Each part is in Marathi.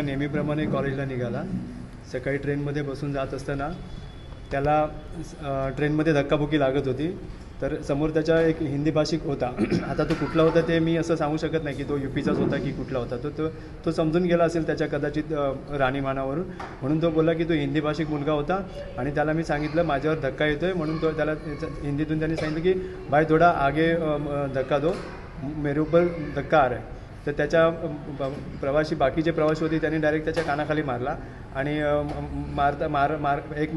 मुलगा नेहमीप्रमाणे कॉलेजला निघाला. सकाळी ट्रेनमध्ये बसून जात असताना त्याला ट्रेनमध्ये धक्काबुक्की लागत होती. तर समोर त्याच्या एक हिंदी भाषिक होता. आता तो कुठला होता ते मी असं सांगू शकत नाही की तो यूपीचाच होता की कुठला होता. तो समजून गेला असेल त्याच्या कदाचित राहणीमानावरून, म्हणून तो बोलला की तो हिंदी भाषिक मुलगा होता. आणि त्याला मी सांगितलं माझ्यावर धक्का येतो आहे, म्हणून तो त्याला हिंदीतून त्यांनी सांगितलं की भाई थोडा आगे धक्का दो, मेरे ऊपर धक्का आ रहा है. तर त्याच्या बाकीचे प्रवासी होते त्यांनी डायरेक्ट त्याच्या कानाखाली मारला. आणि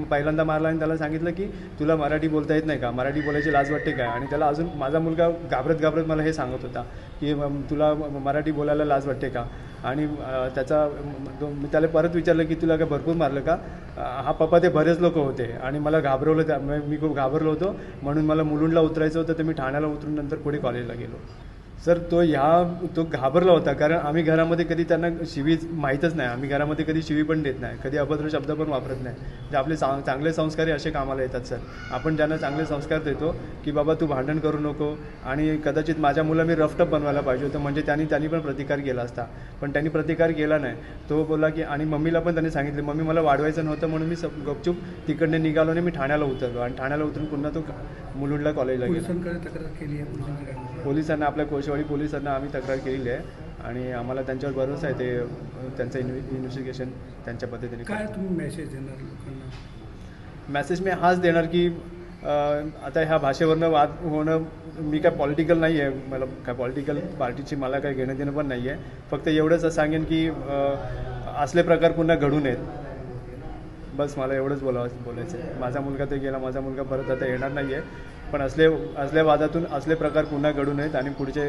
पहिल्यांदा मारला आणि त्याला सांगितलं की तुला मराठी बोलता येत नाही का, मराठी बोलायची लाज वाटते काय. आणि त्याला अजून माझा मुलगा घाबरत मला हे सांगत होता की तुला मराठी बोलायला लाज वाटते का. आणि मी त्याला परत विचारलं की तुला काय भरपूर मारलं का. हा पप्पा ते बरेच लोक होते आणि मला घाबरवलं. मी खूप घाबरलो होतो, म्हणून मला मुलुंडला उतरायचं होतं. तर मी ठाण्याला उतरून नंतर पुढे कॉलेजला गेलो. सर तो घाबरला होता, कारण आम्ही घरामध्ये कधी त्यांना शिवी माहीतच नाही. आम्ही घरामध्ये कधी शिवी पण देत नाही, कधी अभद्र शब्द पण वापरत नाही. जे आपले चांगले संस्कार असे कामाला येतात सर. आपण ज्यांना चांगले संस्कार देतो की बाबा तू भांडण करू नको. आणि कदाचित माझ्या मुलं मी रफटप बनवायला पाहिजे होतं, म्हणजे त्यांनी पण प्रतिकार केला असता, पण त्यांनी प्रतिकार केला नाही. तो बोलला की, आणि मम्मीला पण त्यांनी सांगितले मम्मी मला वाढवायचं नव्हतं, म्हणून मी गपचूप तिकडने निघालो आणि मी ठाण्याला उतरलो. आणि ठाण्याला उतरून पुन्हा तो मुलुंडला कॉलेजला गेला. तक्रार केली आहे पोलिसांना, आपल्या कोळशेवाडी पोलिसांना आम्ही तक्रार केलेली आहे आणि आम्हाला त्यांच्यावर भरोसा आहे. ते त्यांचं इन्व्हेस्टिगेशन त्यांच्या पद्धतीने. काय तुम्ही मेसेज देणार लोकांना? मेसेज मी हाच देणार की आता ह्या भाषेवरनं वाद होणं, मी काय पॉलिटिकल नाही आहे, मला काय पॉलिटिकल पार्टीची मला काही घेणं देणं पण नाही आहे. फक्त एवढंच सांगेन की असले प्रकार पुन्हा घडू नयेत. बस मला एवढंच बोलायचं आहे. माझा मुलगा ते गेला, माझा मुलगा परत आता येणार नाही आहे. पण असल्या वादातून असले प्रकार पुन्हा घडू नयेत आणि पुढचे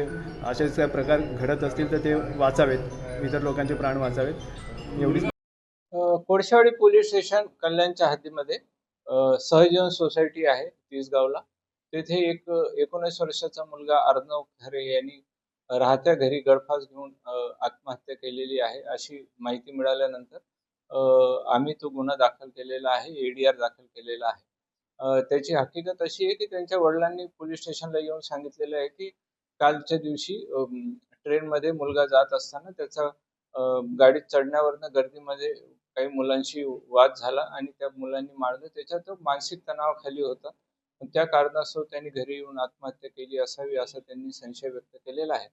असेच प्रकार घडत असतील तर ते वाचावेत, इतर लोकांचे प्राण वाचावेत एवढीच. कोळशेवाडी पोलीस स्टेशन कल्याणच्या हद्दीमध्ये सहजीवन सोसायटी आहे तिसगावला. तेथे एक 19 वर्षाचा मुलगा अर्णव खरे यांनी राहत्या घरी गळफास घेऊन आत्महत्या केलेली आहे, अशी माहिती मिळाल्यानंतर आम्ही तो गुन्हा दाखल केलेला आहे, ADR दाखल केलेला आहे. त्याची हकीकत अशी आहे की त्यांच्या वडिलांनी पोलीस स्टेशनला येऊन सांगितलेलं आहे की कालच्या दिवशी ट्रेनमध्ये मुलगा जात असताना त्याचा गाडीत चढण्यावरनं गर्दीमध्ये काही मुलांशी वाद झाला आणि त्या मुलांनी मारलं. त्याच्यात तो मानसिक तणावाखाली होता. त्या कारणास्तव त्यांनी घरी येऊन आत्महत्या केली असावी, असा त्यांनी संशय व्यक्त केलेला आहे.